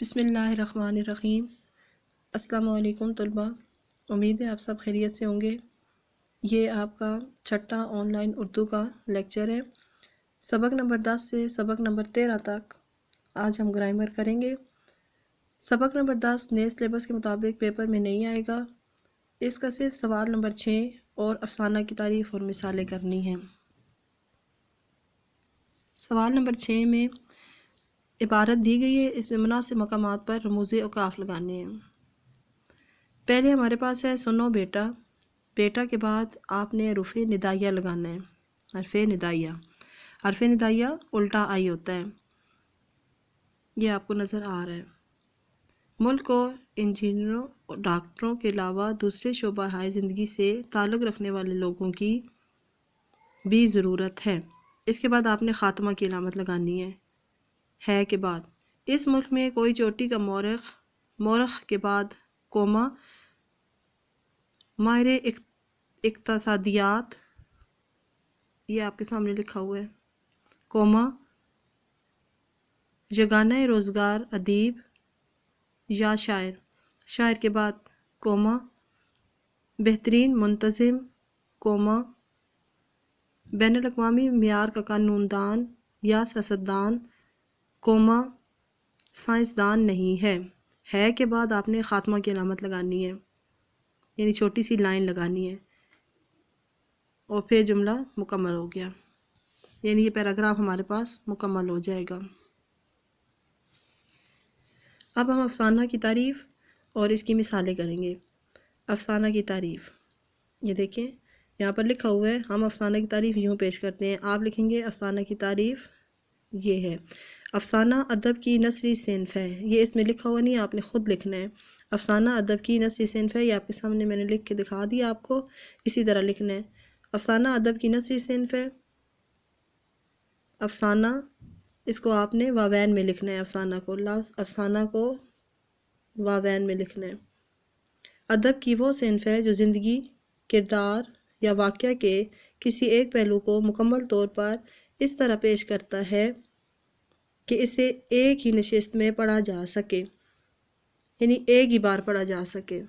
بسم اللہ الرحمن الرحیم۔ السلام علیکم طلباء، امید ہے آپ سب خیریت سے ہوں گے۔ یہ آپ کا چھٹا آن لائن اردو کا لیکچر ہے۔ سبق نمبر 10 سے سبق نمبر 13 تک آج ہم گرامر کریں گے۔ سبق نمبر 10 نئے سلیبس کے مطابق پیپر میں نہیں آئے گا۔ اس کا صرف سوال نمبر 6 اور افسانہ کی تعریف اور مثالیں کرنی ہیں۔ سوال نمبر 6 میں عبارت دی گئی ہے، اس میں مناسب مقامات پر رموز اوقاف لگانے ہیں۔ پہلے ہمارے پاس ہے سنو بیٹا، بیٹا کے بعد آپ نے حروف ندائیہ لگانا ہے، حرف ندائیہ۔ حرف ندائیہ الٹا آئی ہوتا ہے، یہ آپ کو نظر آ رہا ہے۔ ملک کو انجینئروں اور ڈاکٹروں کے علاوہ دوسرے شعبہ ہائے زندگی سے تعلق رکھنے والے لوگوں کی بھی ضرورت ہے۔ اس کے بعد آپ نے خاتمہ کی علامت لگانی ہے کے بعد۔ اس ملک میں کوئی چوٹی کا مورخ کے بعد کوما، ماہر اقتصادیات، یہ آپ کے سامنے لکھا ہوا ہے، کوما، یگانہ روزگار ادیب یا شاعر، شاعر کے بعد کوما، بہترین منتظم، کوما، بین الاقوامی معیار کا قانون دان یا سیاستدان، کوما، سائنسدان نہیں ہے کے بعد آپ نے خاتمہ کی علامت لگانی ہے، یعنی چھوٹی سی لائن لگانی ہے، اور پھر جملہ مکمل ہو گیا، یعنی یہ پیراگراف ہمارے پاس مکمل ہو جائے گا۔ اب ہم افسانہ کی تعریف اور اس کی مثالیں کریں گے۔ افسانہ کی تعریف، یہ دیکھیں یہاں پر لکھا ہوا ہے، ہم افسانہ کی تعریف یوں پیش کرتے ہیں۔ آپ لکھیں گے افسانہ کی تعریف یہ ہے۔ افسانہ ادب کی نثری صنف ہے، یہ اس میں لکھا ہوا نہیں، آپ نے خود لکھنا ہے۔ افسانہ ادب کی نثری صنف ہے، یہ آپ کے سامنے میں نے لکھ کے دکھا دیا آپ کو، اسی طرح لکھنا ہے۔ افسانہ ادب کی نثری صنف ہے، افسانہ، اس کو آپ نے واوین میں لکھنا ہے، افسانہ کو، لفظ افسانہ کو واوین میں لکھنا ہے۔ ادب کی وہ صنف ہے جو زندگی، کردار یا واقعہ کے کسی ایک پہلو کو مکمل طور پر اس طرح پیش کرتا ہے کہ اسے ایک ہی نشست میں پڑھا جا سکے، یعنی ایک ہی بار پڑھا جا سکے۔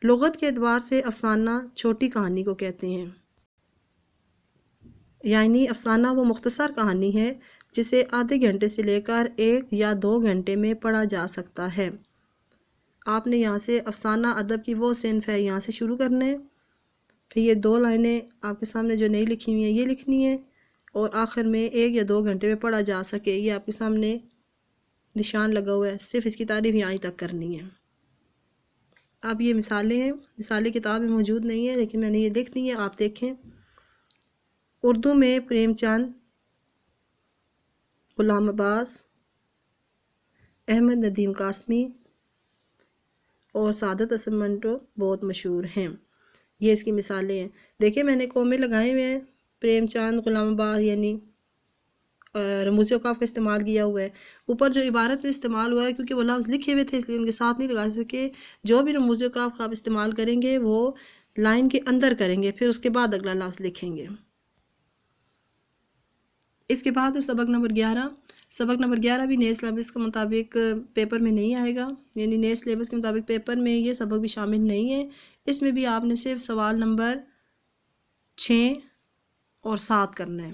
لغت کے اعتبار سے افسانہ چھوٹی کہانی کو کہتے ہیں، یعنی افسانہ وہ مختصر کہانی ہے جسے آدھے گھنٹے سے لے کر 1 یا 2 گھنٹے میں پڑھا جا سکتا ہے۔ آپ نے یہاں سے افسانہ ادب کی وہ صنف ہے یہاں سے شروع کرنا ہے، پھر یہ 2 لائنیں آپ کے سامنے جو نہیں لکھی ہوئی ہیں یہ لکھنی ہے، اور آخر میں 1 یا 2 گھنٹے میں پڑھا جا سکے، یہ آپ کے سامنے نشان لگا ہوا ہے، صرف اس کی تعریف یہاں تک کرنی ہے۔ اب یہ مثالیں ہیں، مثالیں کتاب میں موجود نہیں ہیں لیکن میں نے یہ لکھ دی ہیں، آپ دیکھیں۔ اردو میں پریم چند، غلام عباس، احمد ندیم قاسمی اور سعادت حسن منٹو بہت مشہور ہیں، یہ اس کی مثالیں ہیں۔ دیکھیں میں نے کومے لگائے ہوئے ہیں، پریم چند، غلام عباس، یعنی رموز اوقاف کا استعمال کیا ہوا ہے۔ اوپر جو عبارت میں استعمال ہوا ہے کیونکہ وہ لفظ لکھے ہوئے تھے اس لیے ان کے ساتھ نہیں لگا سکے۔ جو بھی رموز اوقاف آپ استعمال کریں گے وہ لائن کے اندر کریں گے، پھر اس کے بعد اگلا لفظ لکھیں گے۔ اس کے بعد سبق نمبر 11۔ سبق نمبر 11 بھی نئے سلیبس کے مطابق پیپر میں نہیں آئے گا، یعنی نئے سلیبس کے مطابق پیپر میں یہ سبق بھی شامل نہیں ہے۔ اس میں بھی آپ نے صرف سوال نمبر 6 اور 7 کرنا ہے۔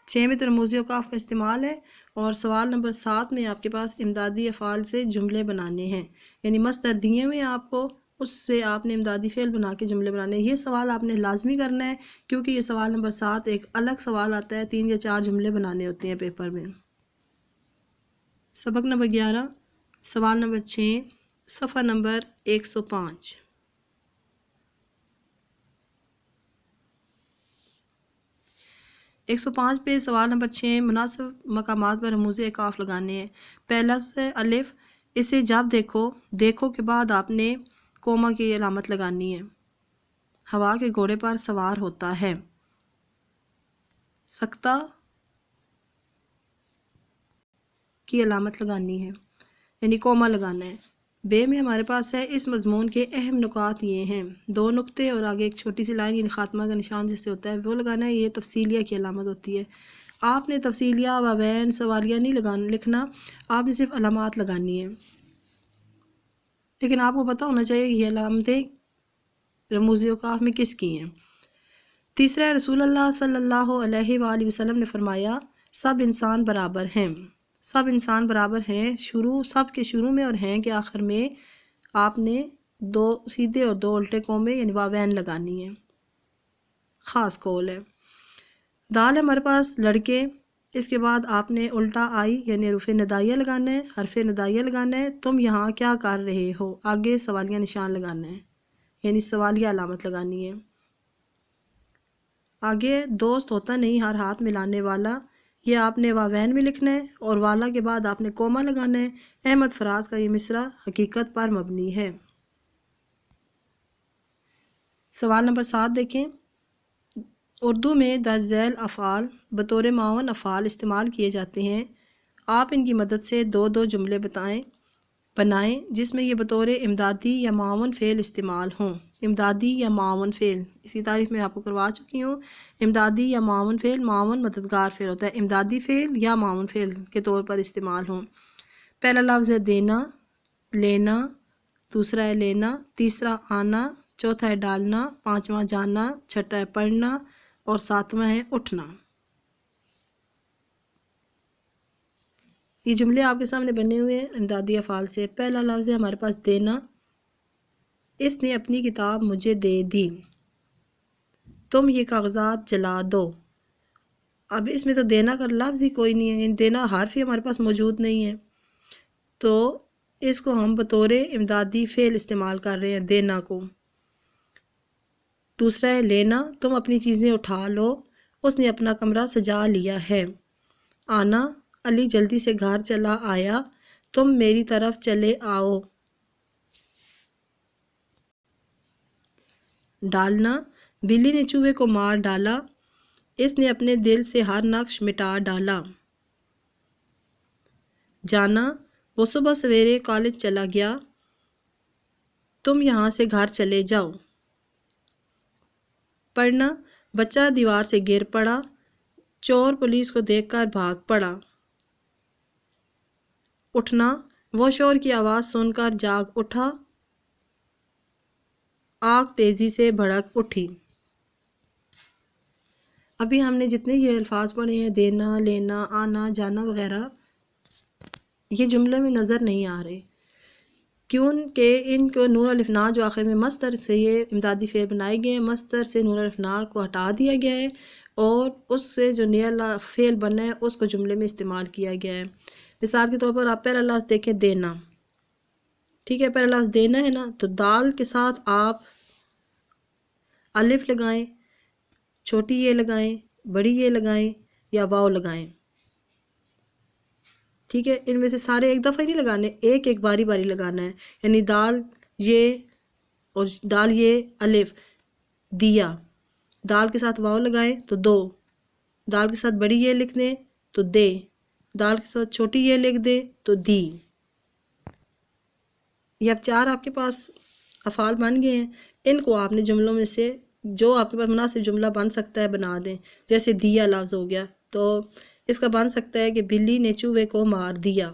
6 میں تو رموز اوقاف کا استعمال ہے، اور سوال نمبر 7 میں آپ کے پاس امدادی افعال سے جملے بنانے ہیں، یعنی مصدر دیے ہوئے ہیں آپ کو، اس سے آپ نے امدادی فعل بنا کے جملے بنانے ہیں۔ یہ سوال آپ نے لازمی کرنا ہے کیونکہ یہ سوال نمبر 7 ایک الگ سوال آتا ہے، 3 یا 4 جملے بنانے ہوتے ہیں پیپر میں۔ سبق نمبر 11، سوال نمبر 6، صفحہ نمبر 105۔ ایک سو 5 پہ سوال نمبر 6 مناسب مقامات پر رموز اوقاف لگانے ہیں۔ پہلا سے الف، اسے جب دیکھو، دیکھو کے بعد آپ نے کوما کی علامت لگانی ہے۔ ہوا کے گھوڑے پر سوار ہوتا ہے، سکتہ کی علامت لگانی ہے، یعنی کوما لگانا ہے۔ بے میں ہمارے پاس ہے اس مضمون کے اہم نکات یہ ہیں، 2 نقطے اور آگے ایک چھوٹی سی لائن، یعنی خاتمہ کا نشان جس سے ہوتا ہے وہ لگانا ہے، یہ تفصیلیہ کی علامت ہوتی ہے۔ آپ نے تفصیلیہ واوین سوالیہ نہیں لکھنا، آپ نے صرف علامات لگانی ہیں، لیکن آپ کو پتہ ہونا چاہیے کہ یہ علامتیں رموز اوقاف میں کس کی ہیں۔ تیسرا، رسول اللہ صلی اللہ علیہ وآلہ وسلم نے فرمایا سب انسان برابر ہیں، سب انسان برابر ہیں، سب کے شروع میں اور ہیں کہ آخر میں آپ نے 2 سیدھے اور 2 الٹے کومے یعنی واوین لگانی ہیں، خاص قول ہے۔ دال ہے ہمارے پاس لڑکے، اس کے بعد آپ نے الٹا آئی یعنی حرف ندائیہ لگانا ہے، حرف ندائیہ لگانا ہے، تم یہاں کیا کر رہے ہو، آگے سوالیہ نشان لگانا ہے یعنی سوالیہ علامت لگانی ہے۔ آگے دوست ہوتا نہیں ہر ہاتھ ملانے والا، یہ آپ نے واوین میں لکھنا ہے اور والا کے بعد آپ نے کوما لگانا ہے۔ احمد فراز کا یہ مصرع حقیقت پر مبنی ہے۔ سوال نمبر 7 دیکھیں، اردو میں درج ذیل افعال بطور معاون افعال استعمال کیے جاتے ہیں، آپ ان کی مدد سے 2 جملے بنائیں جس میں یہ بطور امدادی یا معاون فعل استعمال ہوں۔ امدادی یا معاون فعل، اس کی تعریف میں آپ کو کروا چکی ہوں۔ امدادی یا معاون فعل، معاون مددگار فعل ہوتا ہے، امدادی فعل یا معاون فعل کے طور پر استعمال ہوں۔ پہلا لفظ ہے دینا، لینا، دوسرا ہے لینا، تیسرا آنا، چوتھا ہے ڈالنا، پانچواں جانا، چھٹا ہے پڑھنا اور ساتواں ہے اٹھنا۔ یہ جملے آپ کے سامنے بنے ہوئے ہیں امدادی افعال سے۔ پہلا لفظ ہے ہمارے پاس دینا، اس نے اپنی کتاب مجھے دے دی، تم یہ کاغذات جلا دو۔ اب اس میں تو دینا کا لفظ ہی کوئی نہیں ہے، یعنی دینا حرف ہی ہمارے پاس موجود نہیں ہے، تو اس کو ہم بطور امدادی فعل استعمال کر رہے ہیں دینا کو۔ دوسرا ہے لینا، تم اپنی چیزیں اٹھا لو، اس نے اپنا کمرہ سجا لیا ہے۔ آنا، علی جلدی سے گھر چلا آیا، تم میری طرف چلے آؤ۔ ڈالنا، بلی نے چوہے کو مار ڈالا، اس نے اپنے دل سے ہر نقش مٹا ڈالا۔ جانا، وہ صبح سویرے کالج چلا گیا، تم یہاں سے گھر چلے جاؤ۔ پڑھنا، بچہ دیوار سے گر پڑا، چور پولیس کو دیکھ کر بھاگ پڑا۔ اٹھنا، وہ شور کی آواز سن کر جاگ اٹھا، آگ تیزی سے بھڑک اٹھی۔ ابھی ہم نے جتنے یہ الفاظ پڑھے ہیں دینا، لینا، آنا، جانا وغیرہ، یہ جملے میں نظر نہیں آ رہے کیونکہ ان کو نون الف نا جو آخر میں مصدر سے یہ امدادی فعل بنائے گئے ہیں، مصدر سے نون الف نا کو ہٹا دیا گیا ہے اور اس سے جو نیا فعل بنا ہے اس کو جملے میں استعمال کیا گیا ہے۔ مثال کے طور پر آپ پہلا لفظ دیکھیں دینا، ٹھیک ہے، پہلا لفظ دینا ہے نا، تو دال کے ساتھ آپ الف لگائیں، چھوٹی یہ لگائیں، بڑی یہ لگائیں یا واو لگائیں، ٹھیک ہے، ان میں سے سارے ایک دفعہ ہی نہیں لگانے، ایک ایک باری باری لگانا ہے، یعنی دال یہ اور دال یہ الف دیا، دال کے ساتھ واو لگائیں تو دو، دال کے ساتھ بڑی یہ لکھ دیں تو دے، دال کے ساتھ چھوٹی یہ لکھ دیں تو دی۔ یہ اب 4 آپ کے پاس افعال بن گئے ہیں، ان کو آپ نے جملوں میں سے جو آپ کے پاس مناسب جملہ بن سکتا ہے بنا دیں۔ جیسے دیا لفظ ہو گیا تو اس کا بن سکتا ہے کہ بلی نے چوہے کو مار دیا،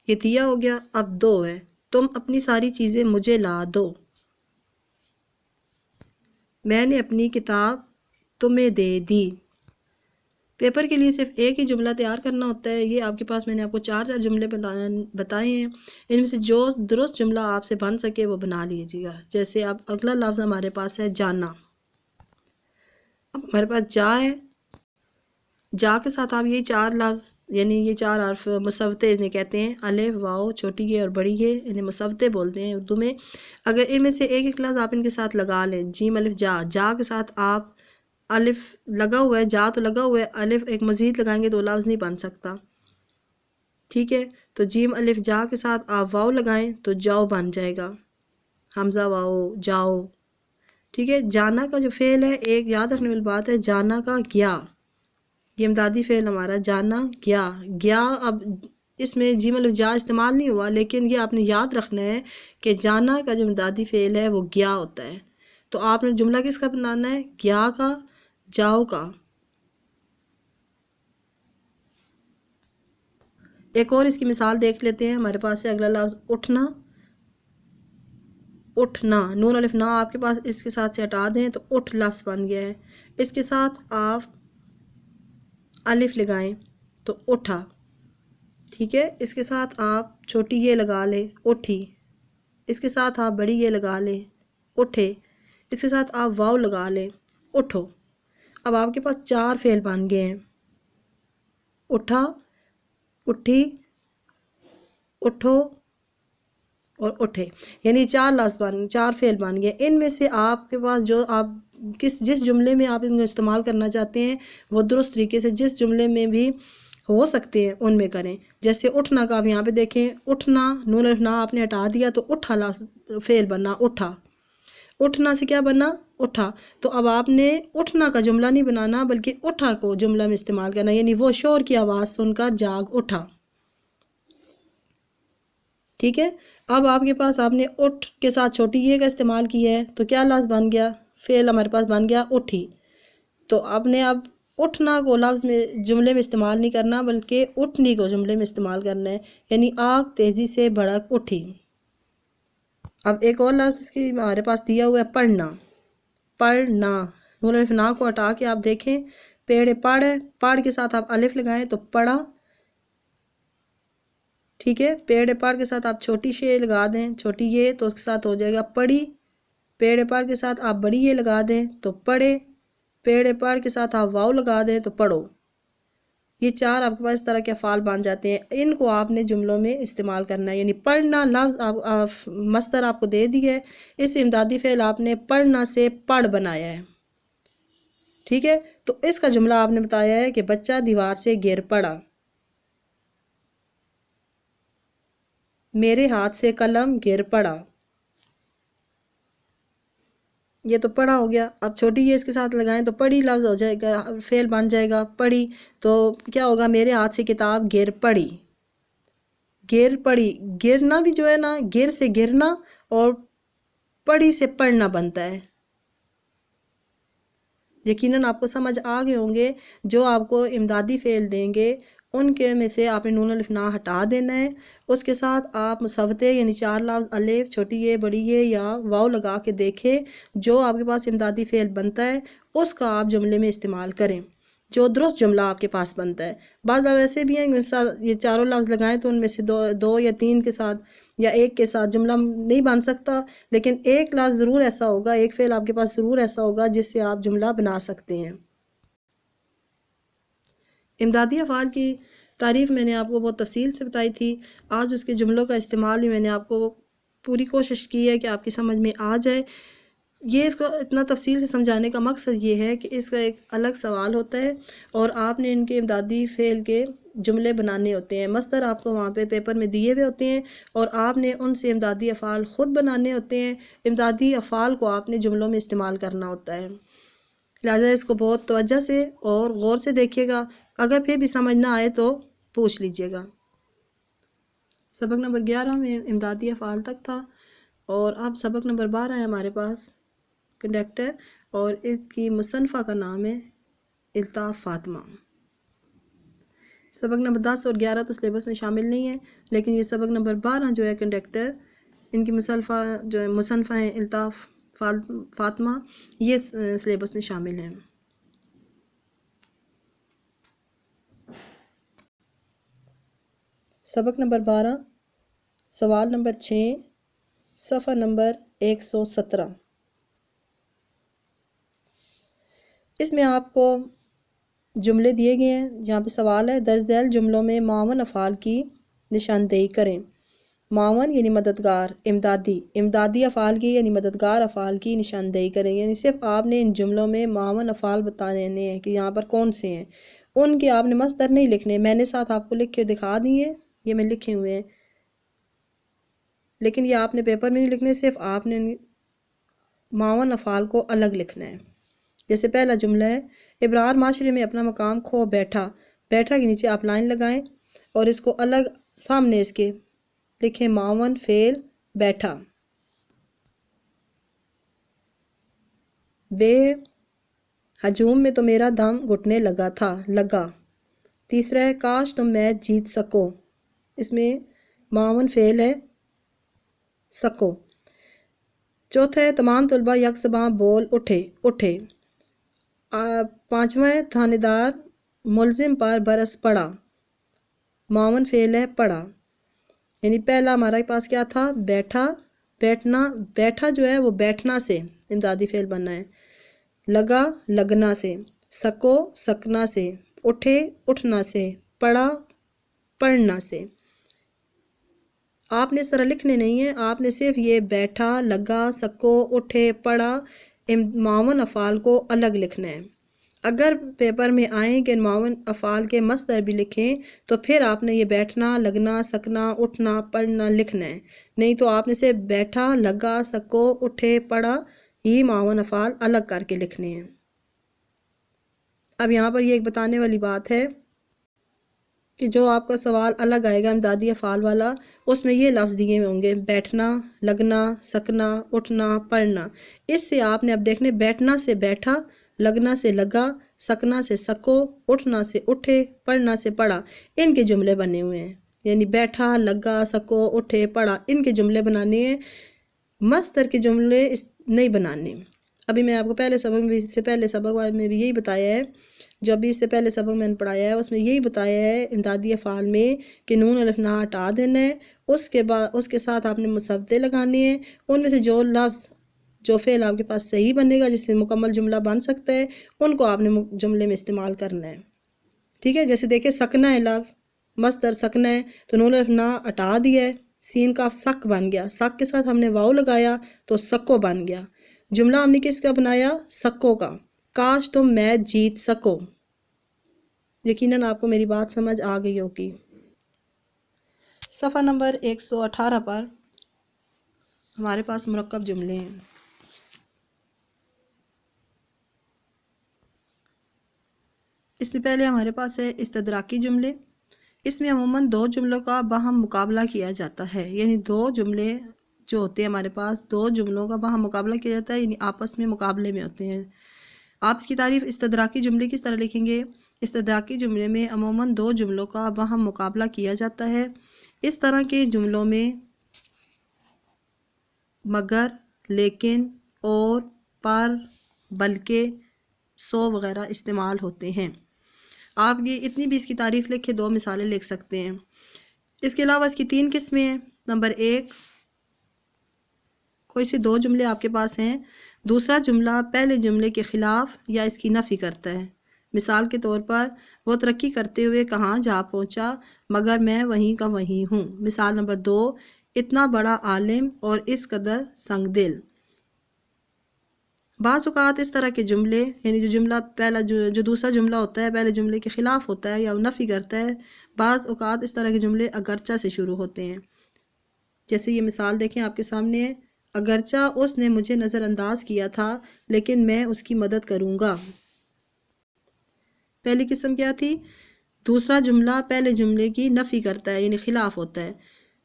یہ دیا ہو گیا۔ اب 2 ہے، تم اپنی ساری چیزیں مجھے لا دو، میں نے اپنی کتاب تمہیں دے دی۔ پیپر کے لیے صرف ایک ہی جملہ تیار کرنا ہوتا ہے، یہ آپ کے پاس میں نے آپ کو 4 جملے بتائے ہیں، ان میں سے جو درست جملہ آپ سے بن سکے وہ بنا لیجیے گا۔ جیسے اب اگلا لفظ ہمارے پاس ہے جانا، اب ہمارے پاس جا ہے، جا کے ساتھ آپ یہی 4 لفظ یعنی یہ 4 حرف مسوتے انہیں کہتے ہیں، الف، واو، چھوٹی یہ اور بڑی یہ، انہیں مسوتے بولتے ہیں اردو میں۔ اگر ان میں سے ایک ایک لفظ آپ ان کے ساتھ لگا لیں، جیم الف جا، جا کے ساتھ آپ الف لگا ہوا ہے، جا تو لگا ہوا ہے، الف ایک مزید لگائیں گے تو لفظ نہیں بن سکتا، ٹھیک ہے، تو جیم الف جا کے ساتھ آپ واو لگائیں تو جاؤ بن جائے گا، حمزہ واو جاؤ، ٹھیک ہے۔ جانا کا جو فعل ہے، ایک یاد رکھنے والی بات ہے، جانا کا گیا، یہ امدادی فعل ہمارا جانا گیا، گیا اب اس میں جیم الف جا استعمال نہیں ہوا، لیکن یہ آپ نے یاد رکھنا ہے کہ جانا کا جو امدادی فعل ہے وہ گیا ہوتا ہے، تو آپ نے جملہ کس کا بنانا ہے، گیا کا، جاؤ کا۔ ایک اور اس کی مثال دیکھ لیتے ہیں، ہمارے پاس ہے اگلا لفظ اٹھنا، اٹھنا، نون الف نا آپ کے پاس اس کے ساتھ سے ہٹا دیں تو اٹھ لفظ بن گیا ہے، اس کے ساتھ آپ الف لگائیں تو اٹھا، ٹھیک ہے، اس کے ساتھ آپ چھوٹی یہ لگا لیں اٹھی، اس کے ساتھ آپ بڑی یہ لگا لیں اٹھے، اس کے ساتھ آپ واو لگا لیں اٹھو۔ اب آپ کے پاس 4 فعل بن گئے ہیں، اٹھا، اٹھی، اٹھو اور اٹھے، یعنی 4 فعل بن گئے۔ ان میں سے آپ کے پاس جو آپ جس جملے میں آپ ان کو استعمال کرنا چاہتے ہیں وہ درست طریقے سے جس جملے میں بھی ہو سکتے ہیں ان میں کریں۔ جیسے اٹھنا کا آپ یہاں پہ دیکھیں، اٹھنا نون الف نا آپ نے ہٹا دیا تو اٹھا فعل بنا اٹھا، اٹھنا سے کیا بنا اٹھا، تو اب آپ نے اٹھنا کا جملہ نہیں بنانا بلکہ اٹھا کو جملہ میں استعمال کرنا، یعنی وہ شور کی آواز سن کر جاگ اٹھا، ٹھیک ہے۔ اب آپ کے پاس آپ نے اٹھ کے ساتھ چھوٹی یہ کا استعمال کیا ہے تو کیا لفظ بن گیا، فعل ہمارے پاس بن گیا اٹھی، تو آپ نے اب اٹھنا کو لفظ میں جملے میں استعمال نہیں کرنا بلکہ اٹھنی کو جملے میں استعمال کرنا ہے، یعنی آگ تیزی سے بھڑک اٹھی۔ اب ایک اور لفظ اس کی ہمارے پاس دیا ہوا ہے پڑھنا، پڑھنا، نون الف نا کو ہٹا کے آپ دیکھیں، پیڑ پڑھ ہے، پڑھ کے ساتھ آپ الف لگائیں تو پڑھا، ٹھیک ہے، پیڑ پڑھ کے ساتھ آپ چھوٹی شے لگا دیں چھوٹی یہ تو اس کے ساتھ ہو جائے گا پڑھی، پیڑ پڑھ کے ساتھ آپ بڑی یہ لگا دیں تو پڑھے، پیڑ پڑھ کے ساتھ آپ واو لگا دیں تو پڑھو۔ یہ 4 آپ کے پاس اس طرح کے افعال بن جاتے ہیں، ان کو آپ نے جملوں میں استعمال کرنا ہے، یعنی پڑھنا لفظ مصدر آپ کو دے دی ہے، اس امدادی فعل آپ نے پڑھنا سے پڑھ بنایا ہے، ٹھیک ہے، تو اس کا جملہ آپ نے بتایا ہے کہ بچہ دیوار سے گر پڑا، میرے ہاتھ سے قلم گر پڑا، یہ تو پڑھا ہو گیا۔ اب چھوٹی یہ اس کے ساتھ لگائیں تو پڑھی لفظ ہو جائے گا، فعل بن جائے گا پڑھی، تو کیا ہوگا، میرے ہاتھ سے کتاب گر پڑی، گر پڑی، گرنا بھی جو ہے نا گر سے گرنا اور پڑھی سے پڑھنا بنتا ہے، یقیناً آپ کو سمجھ آ گئے ہوں گے۔ جو آپ کو امدادی فعل دیں گے ان کے میں سے آپ نے نون الف نا ہٹا دینا ہے، اس کے ساتھ آپ مسوتے یعنی 4 لفظ الف چھوٹی یہ بڑی یہ یا واو لگا کے دیکھیں، جو آپ کے پاس امدادی فعل بنتا ہے اس کا آپ جملے میں استعمال کریں، جو درست جملہ آپ کے پاس بنتا ہے۔ بعض لفظ ایسے بھی ہیں یہ 4 لفظ لگائیں تو ان میں سے دو یا 3 کے ساتھ یا ایک کے ساتھ جملہ نہیں بن سکتا، لیکن ایک لفظ ضرور ایسا ہوگا، ایک فعل آپ کے پاس ضرور ایسا ہوگا جس سے آپ جملہ بنا سکتے ہیں۔ امدادی افعال کی تعریف میں نے آپ کو بہت تفصیل سے بتائی تھی، آج اس کے جملوں کا استعمال بھی میں نے آپ کو پوری کوشش کی ہے کہ آپ کی سمجھ میں آ جائے۔ یہ اس کو اتنا تفصیل سے سمجھانے کا مقصد یہ ہے کہ اس کا ایک الگ سوال ہوتا ہے اور آپ نے ان کے امدادی فعل کے جملے بنانے ہوتے ہیں، مصدر آپ کو وہاں پہ پیپر میں دیے ہوئے ہوتے ہیں اور آپ نے ان سے امدادی افعال خود بنانے ہوتے ہیں، امدادی افعال کو آپ نے جملوں میں استعمال کرنا ہوتا ہے، لہٰذا اس کو بہت توجہ سے اور غور سے دیکھیے گا، اگر پھر بھی سمجھ نہ آئے تو پوچھ لیجیے گا۔ سبق نمبر 11 میں امدادی افعال تک تھا اور اب سبق نمبر 12 ہے ہمارے پاس کنڈکٹر، اور اس کی مصنفہ کا نام ہے الطاف فاطمہ۔ سبق نمبر 10 اور 11 تو سلیبس میں شامل نہیں ہے، لیکن یہ سبق نمبر 12 جو ہے کنڈکٹر، ان کی مصنفہ ہیں الطاف فاطمہ، یہ سلیبس میں شامل ہیں۔ سبق نمبر 12، سوال نمبر 6، صفحہ نمبر 117۔ اس میں آپ کو جملے دیے گئے ہیں، جہاں پہ سوال ہے درج ذیل جملوں میں معاون افعال کی نشاندہی کریں۔ معاون یعنی مددگار، امدادی افعال کی یعنی مددگار افعال کی نشاندہی کریں، یعنی صرف آپ نے ان جملوں میں معاون افعال بتانے ہیں کہ یہاں پر کون سے ہیں، ان کے آپ نے مصدر نہیں لکھنے، میں نے ساتھ آپ کو لکھ کے دکھا دیے، یہ میں لکھے ہوئے ہیں، لیکن یہ آپ نے پیپر میں نہیں لکھنے، صرف آپ نے معاون افعال کو الگ لکھنا ہے۔ جیسے پہلا جملہ ہے، ابرار معاشرے میں اپنا مقام کھو بیٹھا، بیٹھا کے نیچے آپ لائن لگائیں اور اس کو الگ سامنے اس کے لکھیں معاون فعل بیٹھا، بے ہجوم میں تو میرا دم گھٹنے لگا تھا، لگا۔ تیسرا ہے کاش تم میچ جیت سکو، اس میں معاون فعل ہے سکو۔ چوتھا ہے تمام طلبہ یک زباں بول اٹھے، اٹھے۔ پانچواں ہے تھانے دار ملزم پر برس پڑا، معاون فعل ہے پڑا۔ یعنی پہلا ہمارے پاس کیا تھا؟ بیٹھا، بیٹھنا، بیٹھا جو ہے وہ بیٹھنا سے امدادی فعل بننا ہے، لگا لگنا سے، سکو سکنا سے، اٹھے اٹھنا سے، پڑھا پڑھنا سے۔ آپ نے اس طرح لکھنے نہیں ہیں، آپ نے صرف یہ بیٹھا، لگا، سکو، اٹھے، پڑھا معاون افعال کو الگ لکھنا ہے۔ اگر پیپر میں آئیں کہ معاون افعال کے مصدر بھی لکھیں تو پھر آپ نے یہ بیٹھنا، لگنا، سکنا، اٹھنا، پڑھنا لکھنا ہے، نہیں تو آپ نے صرف بیٹھا، لگا، سکو، اٹھے، پڑھا یہ معاون افعال الگ کر کے لکھنے ہیں۔ اب یہاں پر یہ ایک بتانے والی بات ہے کہ جو آپ کا سوال الگ آئے گا امدادی افعال والا، اس میں یہ لفظ دیے ہوئے ہوں گے بیٹھنا، لگنا، سکنا، اٹھنا، پڑھنا۔ اس سے آپ نے اب دیکھنے بیٹھنا سے بیٹھا، لگنا سے لگا، سکنا سے سکو، اٹھنا سے اٹھے، پڑھنا سے پڑھا، ان کے جملے بنے ہوئے ہیں۔ یعنی بیٹھا، لگا، سکو، اٹھے، پڑھا ان کے جملے بنانے ہیں، مصدر کے جملے نہیں بنانے۔ ابھی میں آپ کو پہلے سبق میں، اس سے پہلے سبق میں بھی یہی بتایا ہے، جو ابھی اس سے پہلے سبق میں نے پڑھایا ہے اس میں یہی بتایا ہے امدادی افعال میں کہ نون الف نہ ہٹا دینا ہے، اس کے ساتھ آپ نے مسودے لگانے ہیں، ان میں سے جو لفظ جو فعل آپ کے پاس صحیح بنے گا جس سے مکمل جملہ بن سکتا ہے ان کو آپ نے جملے میں استعمال کرنا ہے، ٹھیک ہے۔ جیسے دیکھیں سکنا ہے لفظ، مصدر سکنا ہے تو نون الف نہ ہٹا دیا ہے، سین کا سک بن گیا، سک کے ساتھ ہم نے واؤ لگایا تو سکو بن گیا۔ جملہ ہم نے کس کا بنایا؟ سکو کا، کاش تم میچ جیت سکو۔ یقیناً آپ کو میری بات سمجھ آ گئی ہوگی۔ صفحہ نمبر 118 پر ہمارے پاس مرکب جملے ہیں۔ اس سے پہلے ہمارے پاس ہے استدراکی جملے، اس میں عموماً دو جملوں کا باہم مقابلہ کیا جاتا ہے، یعنی دو جملے جو ہوتے ہیں ہمارے پاس دو جملوں کا باہم مقابلہ کیا جاتا ہے، یعنی آپس میں مقابلے میں ہوتے ہیں۔ آپ اس کی تعریف استدراکی جملے کس طرح لکھیں گے؟ استدراکی جملے میں عموماً دو جملوں کا باہم مقابلہ کیا جاتا ہے، اس طرح کے جملوں میں مگر، لیکن، اور، پر، بلکہ، سو وغیرہ استعمال ہوتے ہیں۔ آپ یہ اتنی بھی اس کی تعریف لکھے دو مثالیں لکھ سکتے ہیں۔ اس کے علاوہ اس کی 3 قسمیں ہیں۔ نمبر 1، کوئی سے دو جملے آپ کے پاس ہیں، دوسرا جملہ پہلے جملے کے خلاف یا اس کی نفی کرتا ہے۔ مثال کے طور پر وہ ترقی کرتے ہوئے کہاں جا پہنچا مگر میں وہیں کا وہیں ہوں۔ مثال نمبر 2، اتنا بڑا عالم اور اس قدر سنگ دل۔ بعض اوقات اس طرح کے جملے یعنی جو جملہ پہلا جو دوسرا جملہ ہوتا ہے پہلے جملے کے خلاف ہوتا ہے یا نفی کرتا ہے، بعض اوقات اس طرح کے جملے اگرچہ سے شروع ہوتے ہیں۔ جیسے یہ مثال دیکھیں آپ کے سامنے ہے، اگرچہ اس نے مجھے نظر انداز کیا تھا لیکن میں اس کی مدد کروں گا۔ پہلی قسم کیا تھی؟ دوسرا جملہ پہلے جملے کی نفی کرتا ہے یعنی خلاف ہوتا ہے۔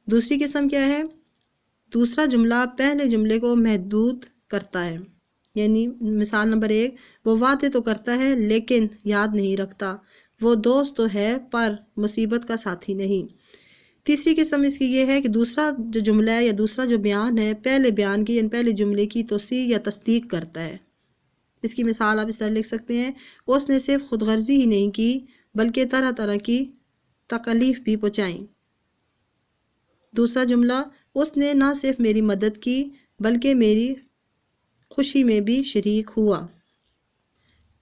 دوسری قسم کیا ہے؟ دوسرا جملہ پہلے جملے کو محدود کرتا ہے، یعنی مثال نمبر 1، وہ وعدے تو کرتا ہے لیکن یاد نہیں رکھتا، وہ دوست تو ہے پر مصیبت کا ساتھی نہیں۔ تیسری قسم اس کی یہ ہے کہ دوسرا جو جملہ ہے یا دوسرا جو بیان ہے پہلے بیان کی یعنی پہلے جملے کی توصیح یا تصدیق کرتا ہے۔ اس کی مثال آپ اس طرح لکھ سکتے ہیں، اس نے صرف خود غرضی ہی نہیں کی بلکہ طرح طرح کی تکالیف بھی پہنچائیں۔ دوسرا جملہ، اس نے نہ صرف میری مدد کی بلکہ میری خوشی میں بھی شریک ہوا۔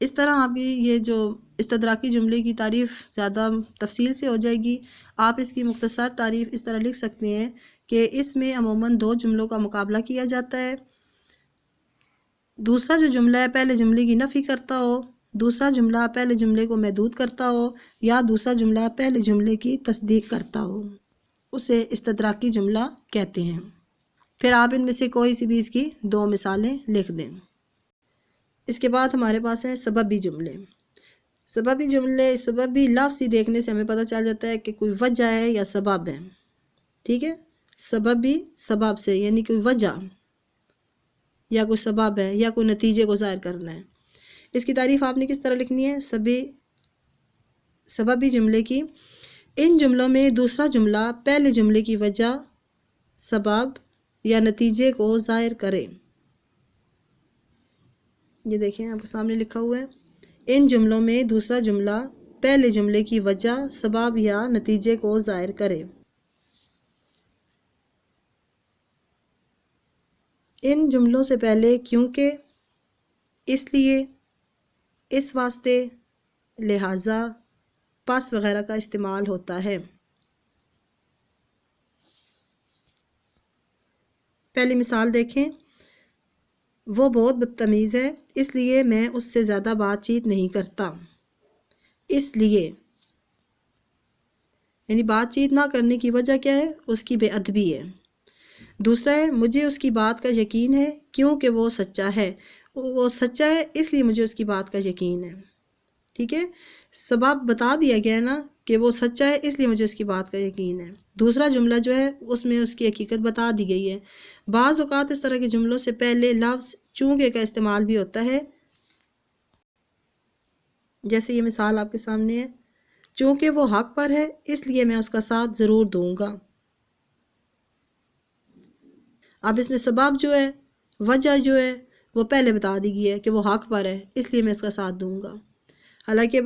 اس طرح آپ کی یہ جو استدراکی جملے کی تعریف زیادہ تفصیل سے ہو جائے گی۔ آپ اس کی مختصر تعریف اس طرح لکھ سکتے ہیں کہ اس میں عموماً دو جملوں کا مقابلہ کیا جاتا ہے، دوسرا جو جملہ ہے پہلے جملے کی نفی کرتا ہو، دوسرا جملہ پہلے جملے کو محدود کرتا ہو، یا دوسرا جملہ پہلے جملے کی تصدیق کرتا ہو، اسے استدراکی جملہ کہتے ہیں۔ پھر آپ ان میں سے کوئی سی بھی اس کی دو مثالیں لکھ دیں۔ اس کے بعد ہمارے پاس ہے سببی جملے۔ سببی جملے، سببی لفظ ہی دیکھنے سے ہمیں پتہ چل جاتا ہے کہ کوئی وجہ ہے یا سبب ہے، ٹھیک ہے۔ سببی سبب سے یعنی کوئی وجہ یا کوئی سبب ہے یا کوئی نتیجے کو ظاہر کرنا ہے۔ اس کی تعریف آپ نے کس طرح لکھنی ہے؟ سببی جملے کی ان جملوں میں دوسرا جملہ پہلے جملے کی وجہ، سبب یا نتیجے کو ظاہر کرے۔ یہ دیکھیں آپ کے سامنے لکھا ہوا ہے، ان جملوں میں دوسرا جملہ پہلے جملے کی وجہ، سبب یا نتیجے کو ظاہر کرے۔ ان جملوں سے پہلے کیونکہ، اس لیے، اس واسطے، لہٰذا، پس وغیرہ کا استعمال ہوتا ہے۔ پہلی مثال دیکھیں، وہ بہت بدتمیز ہے اس لیے میں اس سے زیادہ بات چیت نہیں کرتا۔ اس لیے یعنی بات چیت نہ کرنے کی وجہ کیا ہے؟ اس کی بے ادبی ہے۔ دوسرا ہے، مجھے اس کی بات کا یقین ہے کیونکہ وہ سچا ہے۔ وہ سچا ہے اس لیے مجھے اس کی بات کا یقین ہے۔ ٹھیک ہے، سبب بتا دیا گیا نا کہ وہ سچا ہے اس لیے مجھے اس کی بات کا یقین ہے۔ دوسرا جملہ جو ہے اس میں اس کی حقیقت بتا دی گئی ہے۔ بعض اوقات اس طرح کے جملوں سے پہلے لفظ چونکہ کا استعمال بھی ہوتا ہے، جیسے یہ مثال آپ کے سامنے ہے، چونکہ وہ حق پر ہے اس لیے میں اس کا ساتھ ضرور دوں گا۔ اب اس میں سبب جو ہے، وجہ جو ہے وہ پہلے بتا دی گئی ہے کہ وہ حق پر ہے اس لیے میں اس کا ساتھ دوں گا۔ حالانکہ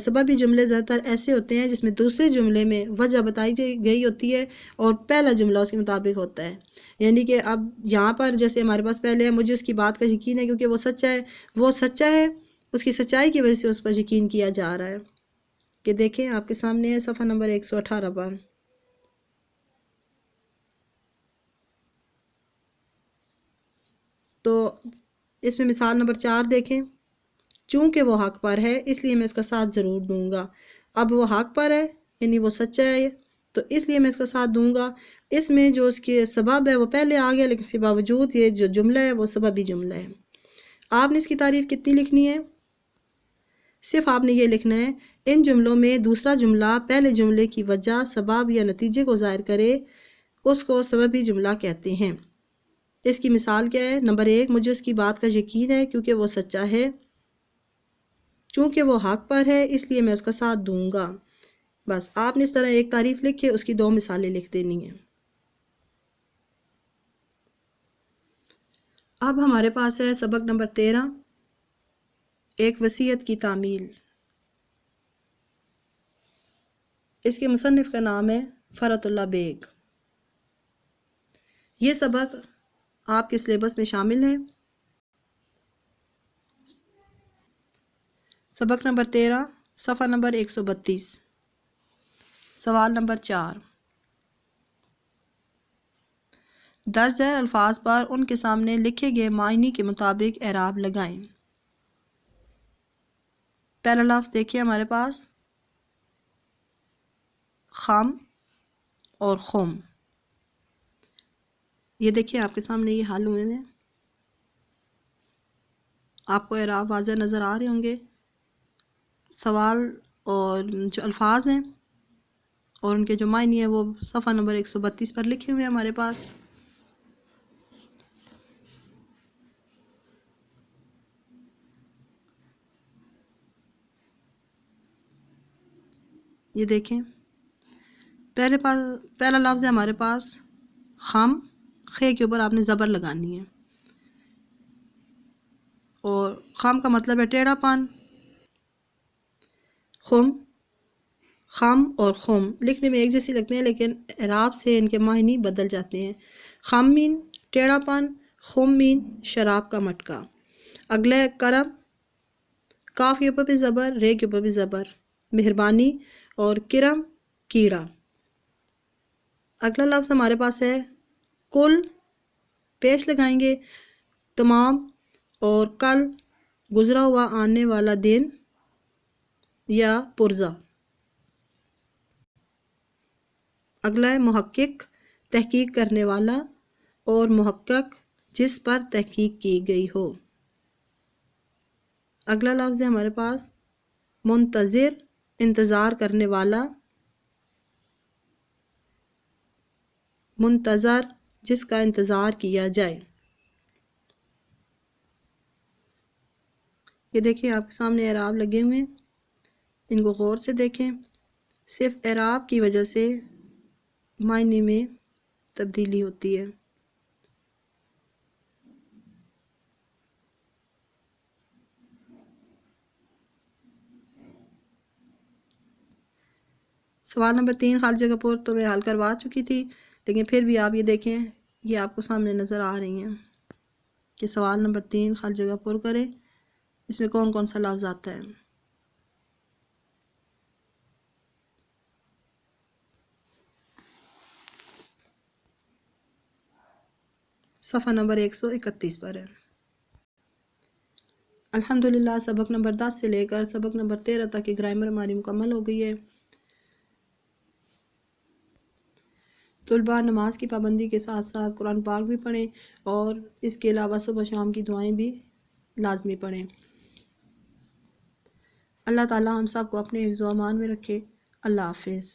سببی جملے زیادہ تر ایسے ہوتے ہیں جس میں دوسرے جملے میں وجہ بتائی گئی ہوتی ہے اور پہلا جملہ اس کے مطابق ہوتا ہے۔ یعنی کہ اب یہاں پر جیسے ہمارے پاس پہلے ہے، مجھے اس کی بات کا یقین ہے کیونکہ وہ سچا ہے۔ وہ سچا ہے، اس کی سچائی کی وجہ سے اس پر یقین کیا جا رہا ہے۔ کہ دیکھیں آپ کے سامنے ہے صفحہ نمبر 118 پر۔ تو اس میں مثال نمبر 4 دیکھیں، چونکہ وہ حق پر ہے اس لیے میں اس کا ساتھ ضرور دوں گا۔ اب وہ حق پر ہے یعنی وہ سچا ہے تو اس لیے میں اس کا ساتھ دوں گا۔ اس میں جو اس کے سبب ہے وہ پہلے آ گیا، لیکن اس کے باوجود یہ جو جملہ ہے وہ سببی جملہ ہے۔ آپ نے اس کی تعریف کتنی لکھنی ہے؟ صرف آپ نے یہ لکھنا ہے، ان جملوں میں دوسرا جملہ پہلے جملے کی وجہ، سبب یا نتیجے کو ظاہر کرے، اس کو سببی جملہ کہتے ہیں۔ اس کی مثال کیا ہے؟ نمبر 1، مجھے اس کی بات کا یقین ہے کیونکہ وہ سچا ہے، چونکہ وہ حق پر ہے اس لیے میں اس کا ساتھ دوں گا۔ بس آپ نے اس طرح ایک تعریف لکھ کے اس کی 2 مثالیں لکھ دینی ہیں۔ اب ہمارے پاس ہے سبق نمبر 13، ایک وصیت کی تعمیل۔ اس کے مصنف کا نام ہے فرحت اللہ بیگ۔ یہ سبق آپ کے سلیبس میں شامل ہے۔ سبق نمبر 13، صفحہ نمبر 132، سوال نمبر 4۔ درج ذیل الفاظ پر ان کے سامنے لکھے گئے معنی کے مطابق اعراب لگائیں۔ پہلا لفظ دیکھیے ہمارے پاس خم اور خم۔ یہ دیکھیے آپ کے سامنے یہ حل ہوئے ہیں، آپ کو اعراب واضح نظر آ رہے ہوں گے۔ سوال اور جو الفاظ ہیں اور ان کے جو معنی ہیں وہ صفحہ نمبر 132 پر لکھے ہوئے ہیں ہمارے پاس۔ یہ دیکھیں، پہلا لفظ ہے ہمارے پاس خم، خے کے اوپر آپ نے زبر لگانی ہے، اور خم کا مطلب ہے ٹیڑھا پن۔ خم اور خم لکھنے میں ایک جیسی لگتے ہیں لیکن اعراب سے ان کے معنی بدل جاتے ہیں۔ خم مین ٹیڑھا پن، خم مین شراب کا مٹکا۔ اگلا ہے کرم، کاف کے اوپر بھی زبر، رے کے اوپر بھی زبر، مہربانی، اور کرم کیڑا۔ اگلا لفظ ہمارے پاس ہے کل، پیش لگائیں گے، تمام، اور کل گزرا ہوا آنے والا دن یا پرزہ۔ اگلا ہے محقق، تحقیق کرنے والا، اور محقق جس پر تحقیق کی گئی ہو۔ اگلا لفظ ہے ہمارے پاس منتظر، انتظار کرنے والا، منتظر جس کا انتظار کیا جائے۔ یہ دیکھیں آپ کے سامنے اعراب لگے ہوئے ہیں، ان کو غور سے دیکھیں، صرف اعراب کی وجہ سے معنی میں تبدیلی ہوتی ہے۔ سوال نمبر 3 خالی جگہ پر تو میں حل کروا چکی تھی، لیکن پھر بھی آپ یہ دیکھیں، یہ آپ کو سامنے نظر آ رہی ہیں کہ سوال نمبر 3 خالی جگہ پر کریں، اس میں کون کون سا لفظ آتا ہے۔ صفحہ نمبر 131 پر ہے۔ الحمدللہ سبق نمبر 10 سے لے کر سبق نمبر 13 تک کی گرامر ہماری مکمل ہو گئی ہے۔ طلباء نماز کی پابندی کے ساتھ ساتھ قرآن پاک بھی پڑھیں اور اس کے علاوہ صبح شام کی دعائیں بھی لازمی پڑھیں۔ اللہ تعالی ہم سب کو اپنے حفظ و امان میں رکھے۔ اللہ حافظ۔